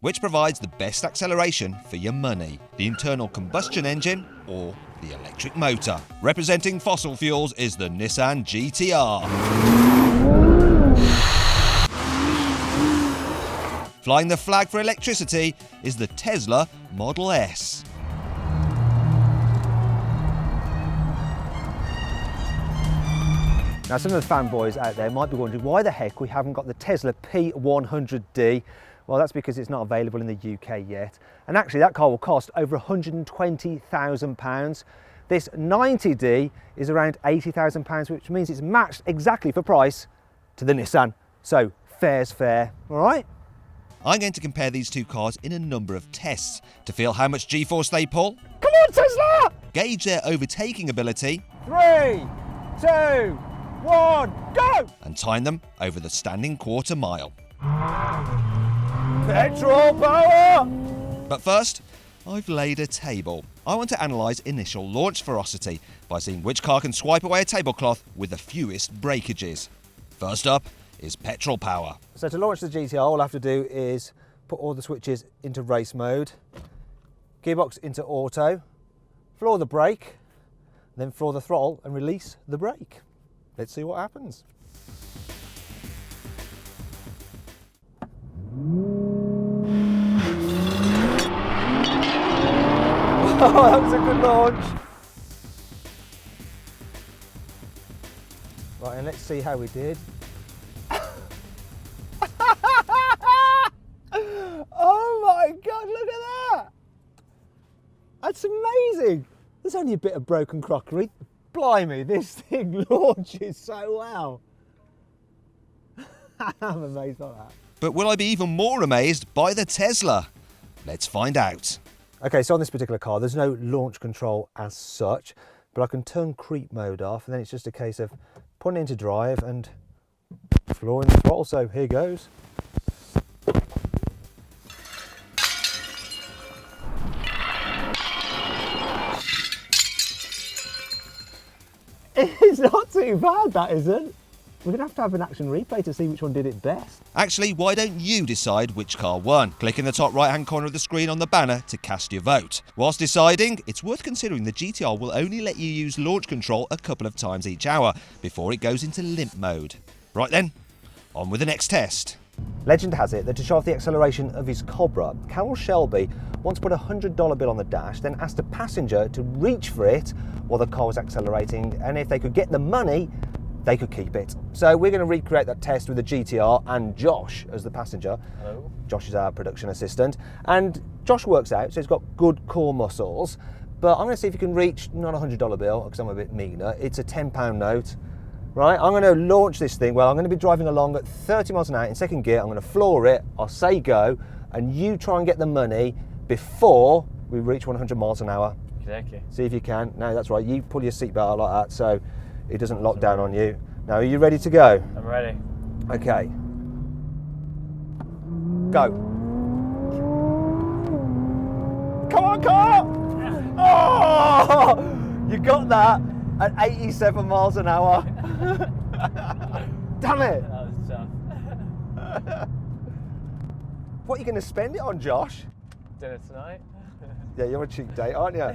Which provides the best acceleration for your money? The internal combustion engine or the electric motor? Representing fossil fuels is the Nissan GT-R. Flying the flag for electricity is the Tesla Model S. Now, some of the fanboys out there might be wondering why the heck we haven't got the Tesla P100D. Well, that's because it's not available in the UK yet. And actually that car will cost over £120,000. This 90D is around £80,000, which means it's matched exactly for price to the Nissan. So fair's fair, all right? I'm going to compare these two cars in a number of tests to feel how much G-force they pull. Come on, Tesla! Gauge their overtaking ability. 3, 2, 1, go! And time them over the standing quarter mile. Petrol power! But first, I've laid a table. I want to analyse initial launch ferocity by seeing which car can swipe away a tablecloth with the fewest breakages. First up is petrol power. So to launch the GT-R, all I have to do is put all the switches into race mode, gearbox into auto, floor the brake, then floor the throttle and release the brake. Let's see what happens. Oh, that was a good launch. Right, and let's see how we did. Oh my God, look at that! That's amazing. There's only a bit of broken crockery. Blimey, this thing launches so well. I'm amazed by that. But will I be even more amazed by the Tesla? Let's find out. Okay, so on this particular car, there's no launch control as such, but I can turn creep mode off, and then it's just a case of putting it into drive and flooring the throttle. So here goes. It's not too bad, that isn't. We're going to have an action replay to see which one did it best. Actually, why don't you decide which car won? Click in the top right-hand corner of the screen on the banner to cast your vote. Whilst deciding, it's worth considering the GT-R will only let you use launch control a couple of times each hour before it goes into limp mode. Right then, on with the next test. Legend has it that to show off the acceleration of his Cobra, Carol Shelby once put a $100 bill on the dash, then asked a passenger to reach for it while the car was accelerating, and if they could get the money, they could keep it. So we're going to recreate that test with the GT-R and Josh as the passenger. Hello. Josh is our production assistant, and Josh works out, so he's got good core muscles, but I'm going to see if he can reach, not a $100 bill, because I'm a bit meaner, it's a £10 note. Right, I'm going to launch this thing. Well, I'm going to be driving along at 30 miles an hour in second gear. I'm going to floor it, I'll say go, and you try and get the money before we reach 100 miles an hour. Okay. See if you can. No, that's right, you pull your seatbelt out like that so it doesn't lock down on you. Now, are you ready to go? I'm ready. Okay. Go. Come on, car! Oh! You got that at 87 miles an hour. Damn it! That was tough. What are you going to spend it on, Josh? Dinner tonight? Yeah, you're a cheap date, aren't you?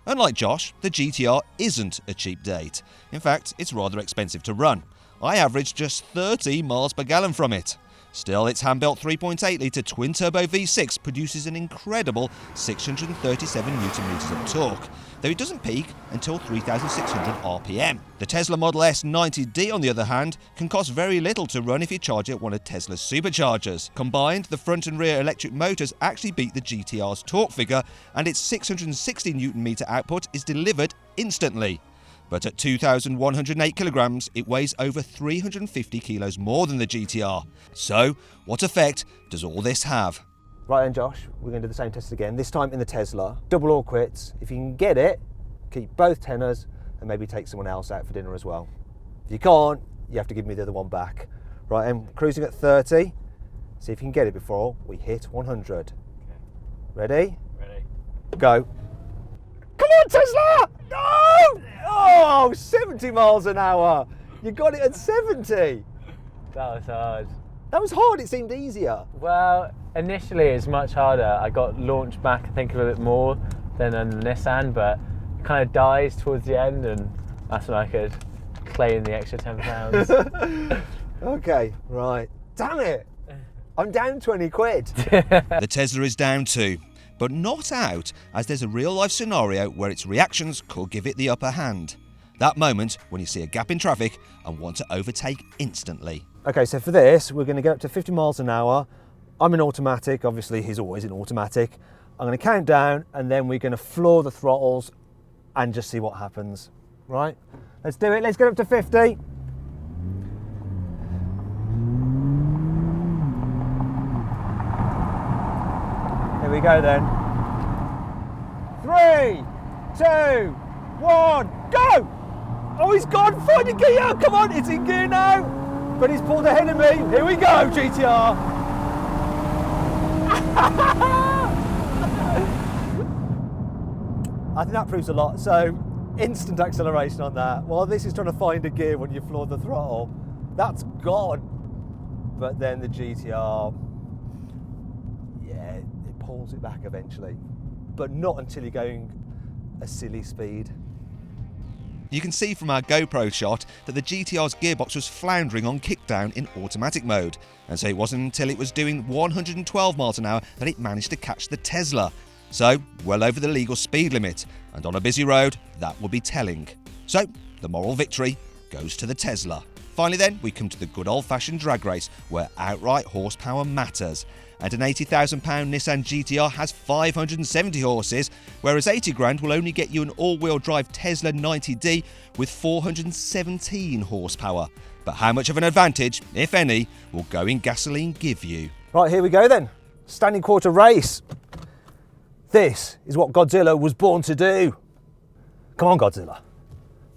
Unlike Josh, the GT-R isn't a cheap date. In fact, it's rather expensive to run. I averaged just 30 miles per gallon from it. Still, its hand-built 3.8 litre twin-turbo V6 produces an incredible 637 Nm of torque, though it doesn't peak until 3,600 RPM. The Tesla Model S 90D, on the other hand, can cost very little to run if you charge it at one of Tesla's superchargers. Combined, the front and rear electric motors actually beat the GT-R's torque figure, and its 660 Nm output is delivered instantly. But at 2,108 kilograms, it weighs over 350 kilos more than the GT-R. So, what effect does all this have? Right then, Josh, we're going to do the same test again, this time in the Tesla. Double or quits. If you can get it, keep both tenors and maybe take someone else out for dinner as well. If you can't, you have to give me the other one back. Right, I'm cruising at 30. See if you can get it before we hit 100. Okay. Ready? Ready. Go. Come on, Tesla! No! Oh, 70 miles an hour. You got it at 70. That was hard. That was hard, it seemed easier. Well, initially it's much harder. I got launched back, I think, a little bit more than on the Nissan, but it kind of dies towards the end, and that's when I could claim the extra £10. Okay, right. Damn it! I'm down 20 quid. The Tesla is down too, but not out, as there's a real life scenario where its reactions could give it the upper hand. That moment when you see a gap in traffic and want to overtake instantly. Okay, so for this, we're going to get up to 50 miles an hour. I'm in automatic, obviously he's always in automatic. I'm going to count down and then we're going to floor the throttles and just see what happens. Right? Let's do it, let's get up to 50. Here we go then. 3, 2, 1, go! Oh, he's gone, find a gear, come on, it's in gear now. But he's pulled ahead of me. Here we go, GT-R. I think that proves a lot. So, instant acceleration on that. While this is trying to find a gear when you floor the throttle, that's gone. But then the GT-R, yeah, it pulls it back eventually. But not until you're going a silly speed. You can see from our GoPro shot that the GT-R's gearbox was floundering on kickdown in automatic mode, and so it wasn't until it was doing 112 miles an hour that it managed to catch the Tesla. So, well over the legal speed limit, and on a busy road, that will be telling. So, the moral victory goes to the Tesla. Finally then, we come to the good old-fashioned drag race, where outright horsepower matters. And an £80,000 Nissan GT-R has 570 horses, whereas 80 grand will only get you an all-wheel drive Tesla 90D with 417 horsepower. But how much of an advantage, if any, will going gasoline give you? Right, here we go then. Standing quarter race. This is what Godzilla was born to do. Come on, Godzilla.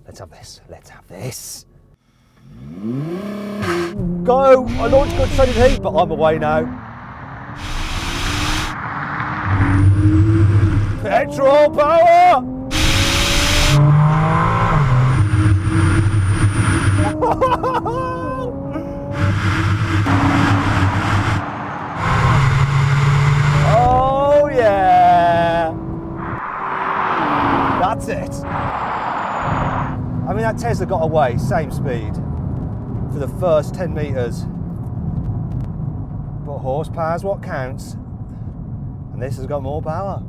Let's have this. Let's have this. Go! I launched good solid heat, but I'm away now. Petrol power! Oh yeah! That's it. I mean, that Tesla got away, same speed, for the first 10 metres. But horsepower's what counts. And this has got more power.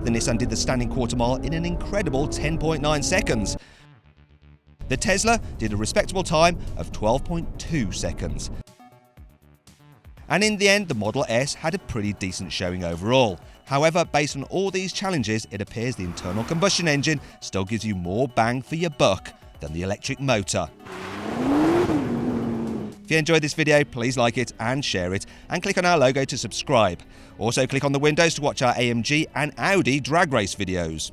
The Nissan did the standing quarter mile in an incredible 10.9 seconds. The Tesla did a respectable time of 12.2 seconds. And in the end, the Model S had a pretty decent showing overall. However, based on all these challenges, it appears the internal combustion engine still gives you more bang for your buck than the electric motor. If you enjoyed this video, please like it and share it, and click on our logo to subscribe. Also click on the windows to watch our AMG and Audi drag race videos.